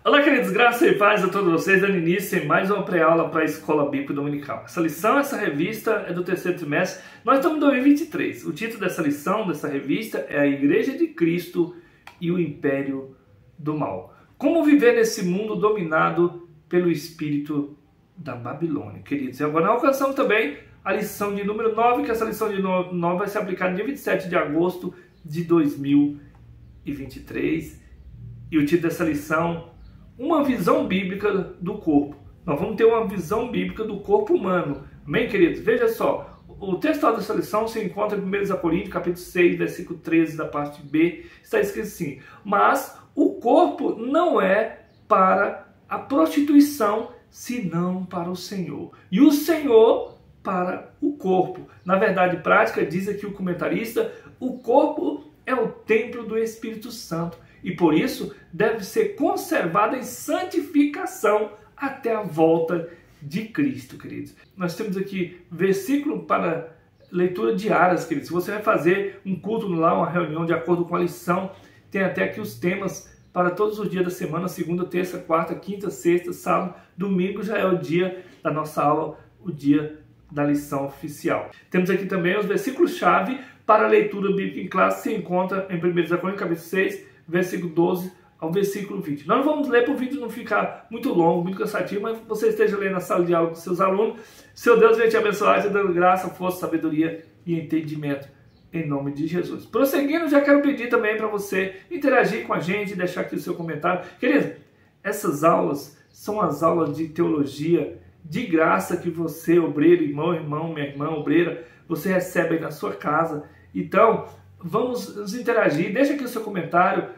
Olá, queridos, graça e paz a todos vocês, dando início em mais uma pré-aula para a Escola Bíblica Dominical. Essa lição, essa revista é do terceiro trimestre, nós estamos em 2023. O título dessa lição, dessa revista, é A Igreja de Cristo e o Império do Mal. Como viver nesse mundo dominado pelo espírito da Babilônia, queridos. E agora nós alcançamos também a lição de número 9, que essa lição de 9 vai ser aplicada no dia 27 de agosto de 2023. E o título dessa lição, uma visão bíblica do corpo. Nós vamos ter uma visão bíblica do corpo humano. Amém, queridos? Veja só, o texto dessa lição se encontra em 1 Coríntios, capítulo 6, versículo 13, da parte B. Está escrito assim: mas o corpo não é para a prostituição, senão para o Senhor. E o Senhor para o corpo. Na verdade prática, diz aqui o comentarista, o corpo é o templo do Espírito Santo. E por isso deve ser conservada em santificação até a volta de Cristo, queridos. Nós temos aqui versículo para leitura diárias, queridos. Se você vai fazer um culto lá, uma reunião de acordo com a lição, tem até aqui os temas para todos os dias da semana, segunda, terça, quarta, quinta, sexta, sábado, domingo já é o dia da nossa aula, o dia da lição oficial. Temos aqui também os versículos-chave para a leitura bíblica em classe, se encontra em 1 Coríntios, capítulo 6, versículo 12 ao versículo 20. Nós vamos ler para o vídeo não ficar muito longo, muito cansativo, mas você esteja lendo na sala de aula com seus alunos. Seu Deus venha te abençoar, te dando graça, força, sabedoria e entendimento, em nome de Jesus. Prosseguindo, já quero pedir também para você interagir com a gente, deixar aqui o seu comentário. Querido, essas aulas são as aulas de teologia de graça que você, obreiro, irmão, minha irmã, obreira, você recebe aí na sua casa. Então, vamos nos interagir, deixa aqui o seu comentário.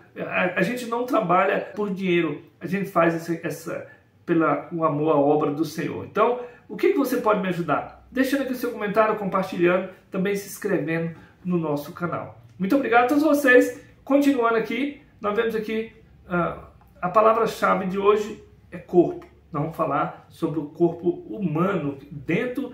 A gente não trabalha por dinheiro, a gente faz pelo amor à obra do Senhor. Então, o que você pode me ajudar? Deixando aqui o seu comentário, compartilhando, também se inscrevendo no nosso canal. Muito obrigado a todos vocês. Continuando aqui, nós vemos aqui a palavra-chave de hoje é corpo. Nós vamos falar sobre o corpo humano dentro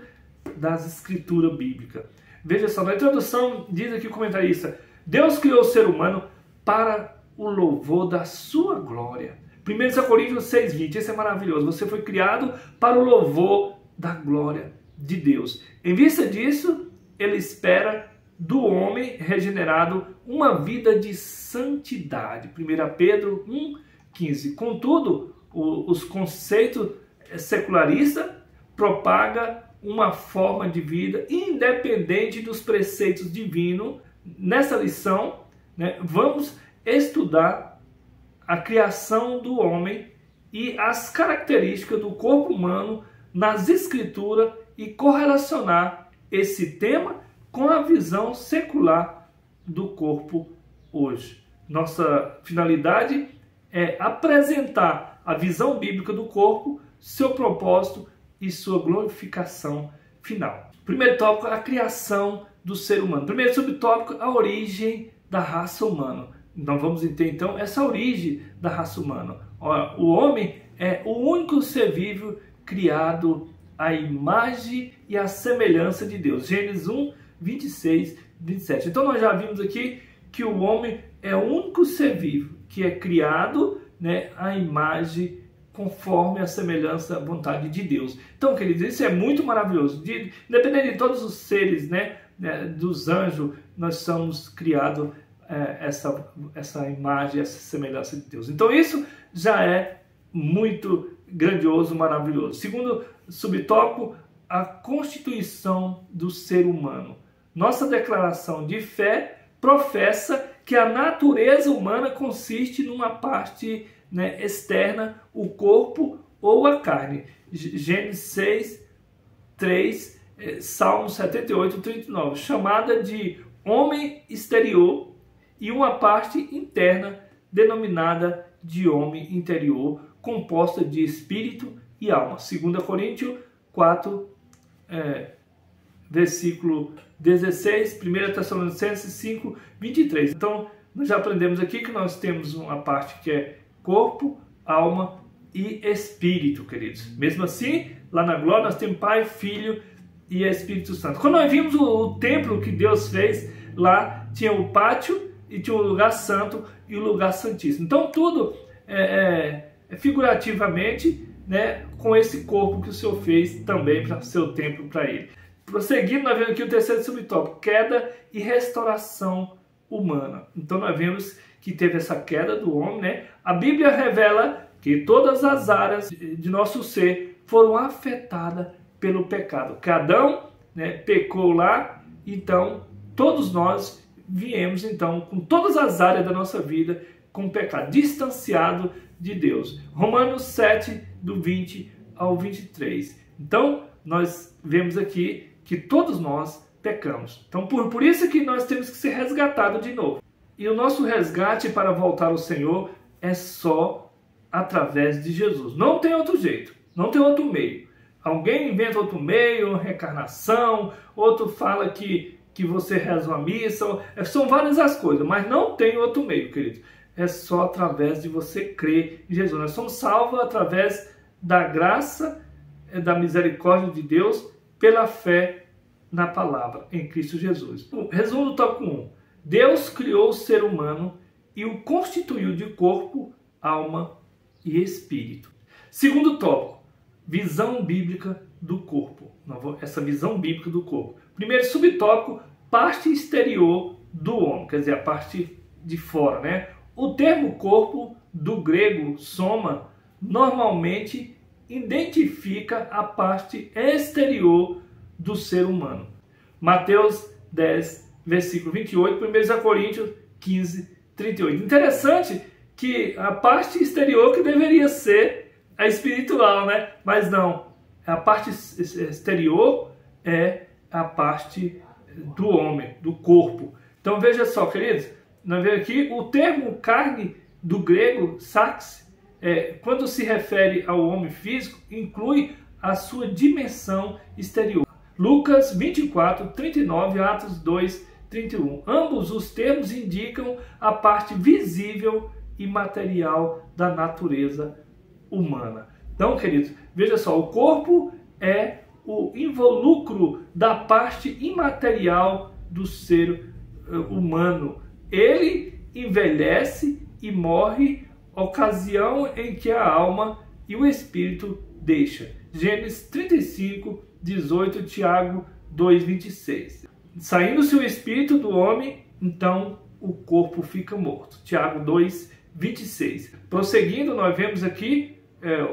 das escrituras bíblicas. Veja só, na introdução diz aqui o comentarista: Deus criou o ser humano para o louvor da sua glória. 1 Coríntios 6,20, esse é maravilhoso. Você foi criado para o louvor da glória de Deus. Em vista disso, ele espera do homem regenerado uma vida de santidade. 1 Pedro 1,15. Contudo, os conceitos secularistas propagam uma forma de vida independente dos preceitos divinos. Nessa lição, vamos estudar a criação do homem e as características do corpo humano nas escrituras e correlacionar esse tema com a visão secular do corpo hoje. Nossa finalidade é apresentar a visão bíblica do corpo, seu propósito e sua glorificação final. Primeiro tópico, a criação do ser humano. Primeiro subtópico, a origem da raça humana. Nós vamos entender então essa origem da raça humana. O homem é o único ser vivo criado à imagem e à semelhança de Deus. Gênesis 1, 26, 27. Então nós já vimos aqui que o homem é o único ser vivo que é criado à imagem conforme a semelhança, a vontade de Deus. Então, queridos, isso é muito maravilhoso. Independente de todos os seres, dos anjos, nós somos criados essa imagem, essa semelhança de Deus. Então, isso já é muito grandioso, maravilhoso. Segundo subtópico, a constituição do ser humano. Nossa declaração de fé professa que a natureza humana consiste numa parte externa, o corpo ou a carne. Gênesis 6, 3, Salmo 78, 39. Chamada de homem exterior e uma parte interna denominada de homem interior, composta de espírito e alma. 2 Coríntios 4, versículo 16, 1 Tessalonicenses 5, 23. Então, nós já aprendemos aqui que nós temos uma parte que é corpo, alma e espírito, queridos. Mesmo assim, lá na glória nós temos Pai, Filho e Espírito Santo. Quando nós vimos o templo que Deus fez, lá tinha o pátio e tinha o lugar santo e o lugar santíssimo. Então tudo figurativamente, né, com esse corpo que o Senhor fez também para o seu templo para ele. Prosseguindo, nós vemos aqui o terceiro subtópico, queda e restauração humana. Então nós vemos que teve essa queda do homem, né? A Bíblia revela que todas as áreas de nosso ser foram afetadas pelo pecado. Que Adão, né, pecou lá, então todos nós viemos então com todas as áreas da nossa vida com pecado, distanciado de Deus. Romanos 7, do 20 ao 23. Então, nós vemos aqui que todos nós pecamos. Então, por isso que nós temos que ser resgatados de novo. E o nosso resgate para voltar ao Senhor é só através de Jesus. Não tem outro jeito, não tem outro meio. Alguém inventa outro meio, reencarnação, outro fala que você reza uma missa, são várias as coisas, mas não tem outro meio, querido. É só através de você crer em Jesus. Nós somos salvos através da graça, da misericórdia de Deus, pela fé na palavra, em Cristo Jesus. Resumo do tópico 1. Deus criou o ser humano e o constituiu de corpo, alma e espírito. Segundo tópico, visão bíblica do corpo. Essa visão bíblica do corpo. Primeiro subtópico, parte exterior do homem, quer dizer, a parte de fora, né? O termo corpo, do grego soma, normalmente identifica a parte exterior do ser humano. Mateus 10, versículo 28, 1 Coríntios 15, 38. Interessante que a parte exterior que deveria ser a espiritual, né? Mas não, a parte exterior é a parte do homem, do corpo. Então veja só, queridos, nós vemos aqui o termo carne do grego, sarx, quando se refere ao homem físico, inclui a sua dimensão exterior. Lucas 24, 39, Atos 2, 31. Ambos os termos indicam a parte visível e material da natureza humana. Então, queridos, veja só, o corpo é o involucro da parte imaterial do ser humano. Ele envelhece e morre, ocasião em que a alma e o espírito deixa. Gênesis 35, 18, Tiago 2, 26. Saindo-se o espírito do homem, então o corpo fica morto. Tiago 2, 26. Prosseguindo, nós vemos aqui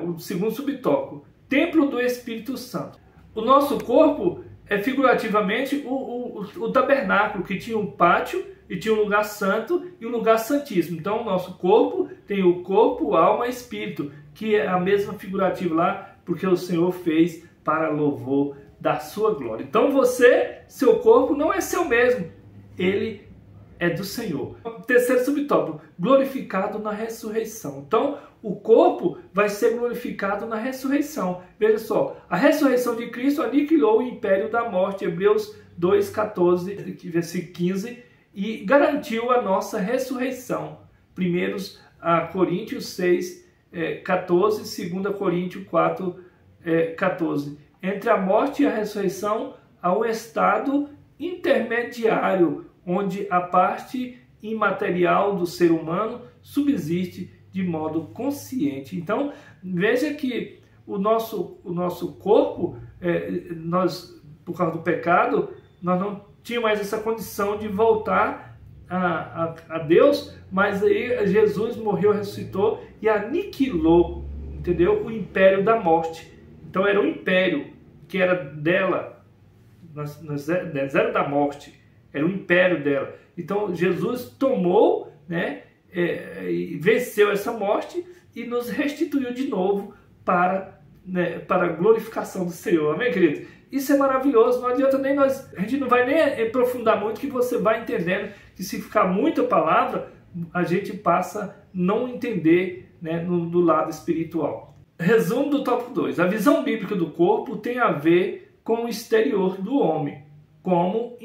o segundo subtópico, templo do Espírito Santo. O nosso corpo é figurativamente o tabernáculo, que tinha um pátio e tinha um lugar santo e um lugar santíssimo. Então o nosso corpo tem o corpo, alma e espírito, que é a mesma figurativa lá, porque o Senhor fez para louvor da sua glória. Então seu corpo não é seu mesmo, ele é do Senhor. Terceiro subtópico, glorificado na ressurreição. Então, o corpo vai ser glorificado na ressurreição. Veja só, a ressurreição de Cristo aniquilou o império da morte, Hebreus 2, 14, versículo 15, e garantiu a nossa ressurreição. 1 Coríntios 6, 14, 2 Coríntios 4, 14. Entre a morte e a ressurreição há um estado intermediário, onde a parte imaterial do ser humano subsiste de modo consciente. Então, veja que o nosso corpo, nós, por causa do pecado, nós não tínhamos mais essa condição de voltar a Deus, mas aí Jesus morreu, ressuscitou e aniquilou, entendeu? O império da morte. Então era um império que era dela, nós era da morte, era o império dela. Então Jesus tomou, né, venceu essa morte e nos restituiu de novo para a glorificação do Senhor. Amém, querido? Isso é maravilhoso. Não adianta nem a gente não vai nem aprofundar muito, que você vai entendendo que se ficar muita palavra, a gente passa a não entender, né, do lado espiritual. Resumo do tópico 2. A visão bíblica do corpo tem a ver com o exterior do homem, como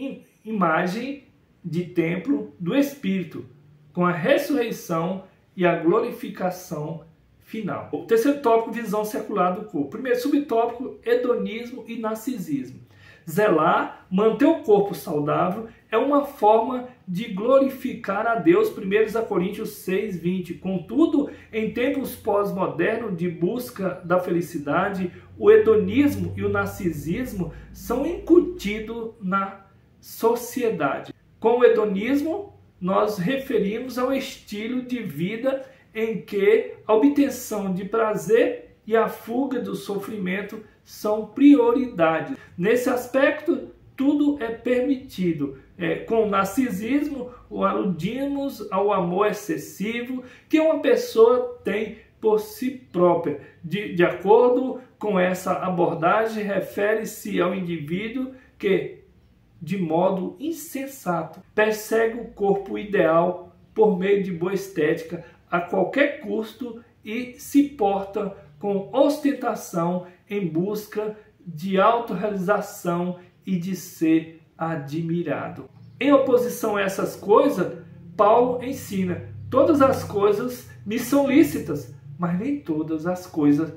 imagem de templo do Espírito, com a ressurreição e a glorificação final. O terceiro tópico, visão secular do corpo. Primeiro subtópico, hedonismo e narcisismo. Zelar, manter o corpo saudável é uma forma de glorificar a Deus. 1 Coríntios 6:20. Contudo, em tempos pós-modernos de busca da felicidade, o hedonismo e o narcisismo são incutidos na sociedade. Com o hedonismo, nós referimos ao estilo de vida em que a obtenção de prazer e a fuga do sofrimento são prioridades. Nesse aspecto, tudo é permitido. Com o narcisismo, aludimos ao amor excessivo que uma pessoa tem por si própria. De acordo com essa abordagem, refere-se ao indivíduo que, de modo insensato, persegue o corpo ideal por meio de boa estética a qualquer custo e se porta com ostentação em busca de autorrealização e de ser admirado. Em oposição a essas coisas, Paulo ensina: todas as coisas me são lícitas, mas nem todas as coisas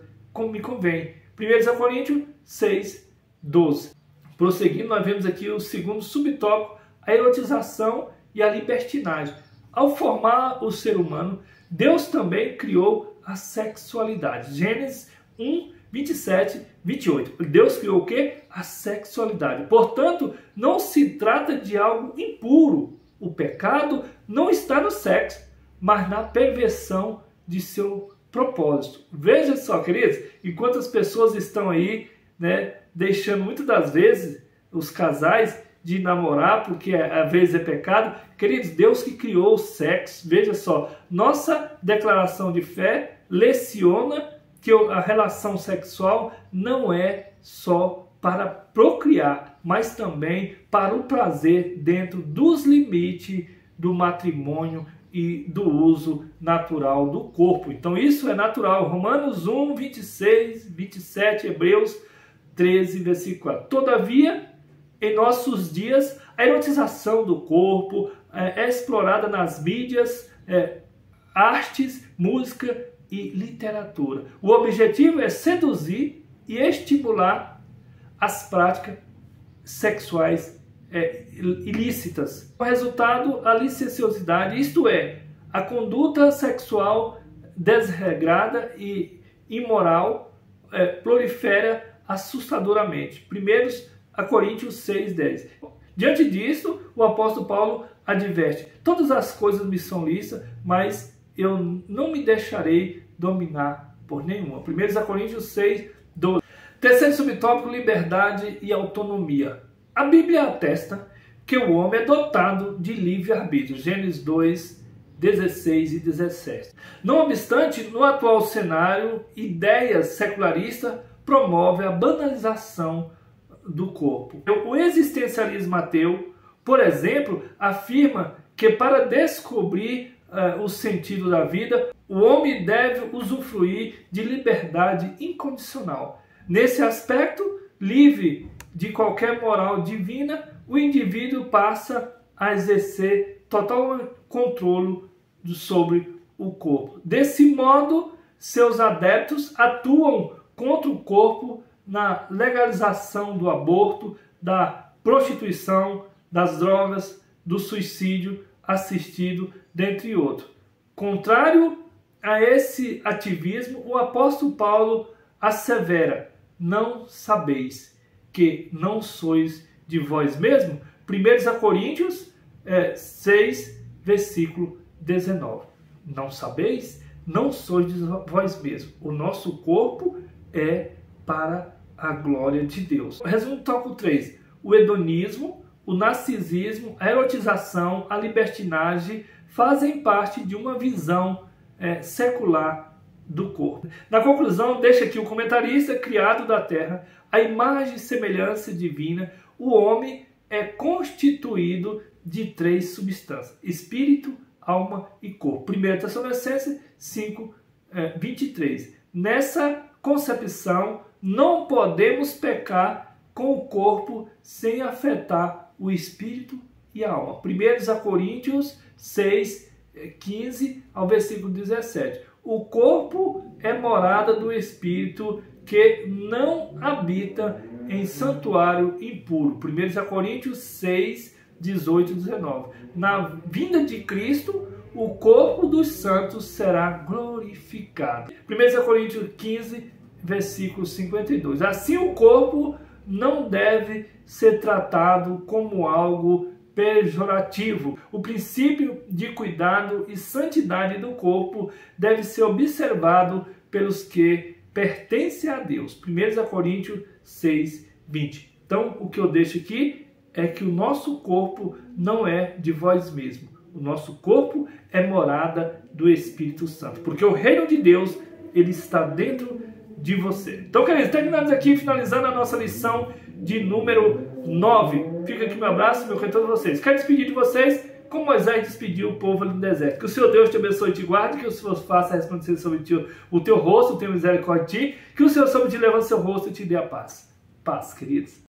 me convêm. 1 Coríntios 6:12. Prosseguindo, nós vemos aqui o segundo subtópico, a erotização e a libertinagem. Ao formar o ser humano, Deus também criou a sexualidade. Gênesis 1:27-28. Deus criou o quê? A sexualidade. Portanto, não se trata de algo impuro. O pecado não está no sexo, mas na perversão de seu propósito. Veja só, queridos, enquanto as pessoas estão aí, deixando muitas das vezes os casais de namorar, porque às vezes é pecado. Queridos, Deus que criou o sexo. Veja só, nossa declaração de fé leciona que a relação sexual não é só para procriar, mas também para o prazer dentro dos limites do matrimônio e do uso natural do corpo. Então isso é natural. Romanos 1:26-27, Hebreus 13, versículo 4. Todavia, em nossos dias, a erotização do corpo é explorada nas mídias, artes, música e literatura. O objetivo é seduzir e estimular as práticas sexuais ilícitas. O resultado, a licenciosidade, isto é, a conduta sexual desregrada e imoral, prolifera assustadoramente. 1 Coríntios 6:10. Diante disso, o apóstolo Paulo adverte: todas as coisas me são lícitas, mas eu não me deixarei dominar por nenhuma. 1 Coríntios 6:12. Terceiro subtópico, liberdade e autonomia. A Bíblia atesta que o homem é dotado de livre-arbítrio. Gênesis 2:16 e 17. Não obstante, no atual cenário, ideias secularistas promovem a banalização do corpo. O existencialismo ateu, por exemplo, afirma que para descobrir o sentido da vida, o homem deve usufruir de liberdade incondicional. Nesse aspecto, livre de qualquer moral divina, o indivíduo passa a exercer total controle sobre o corpo. Desse modo, seus adeptos atuam contra o corpo na legalização do aborto, da prostituição, das drogas, do suicídio assistido, dentre outros. Contrário a esse ativismo, o apóstolo Paulo assevera: não sabeis que não sois de vós mesmos? 1 Coríntios 6, versículo 19. Não sabeis? Não sois de vós mesmos. O nosso corpo é para a glória de Deus. Resumo tópico 3. O hedonismo, o narcisismo, a erotização, a libertinagem fazem parte de uma visão secular do corpo. Na conclusão, deixa aqui o comentarista: criado da terra, a imagem e semelhança divina, o homem é constituído de 3 substâncias: espírito, alma e corpo. 1 Tessalonicenses 5:23. Nessa concepção, não podemos pecar com o corpo sem afetar o espírito e a alma. 1 Coríntios 6:15 ao versículo 17. O corpo é morada do espírito que não habita em santuário impuro. 1 Coríntios 6, 18 e 19. Na vinda de Cristo, o corpo dos santos será glorificado. 1 Coríntios 15, versículo 52. Assim, o corpo não deve ser tratado como algo pejorativo. O princípio de cuidado e santidade do corpo deve ser observado pelos que pertencem a Deus. 1 Coríntios 6, 20. Então, o que eu deixo aqui é que o nosso corpo não é de vós mesmos. O nosso corpo é morada do Espírito Santo. Porque o reino de Deus, ele está dentro de você. Então, queridos, terminamos aqui, finalizando a nossa lição de número 9. Fica aqui meu abraço, meu retorno a vocês. Quero despedir de vocês como Moisés despediu o povo ali no deserto. Que o Senhor Deus te abençoe e te guarde, que o Senhor faça resplandecer sobre ti o teu rosto, tenha misericórdia de ti, que o Senhor sobre ti levante seu rosto e te dê a paz. Paz, queridos.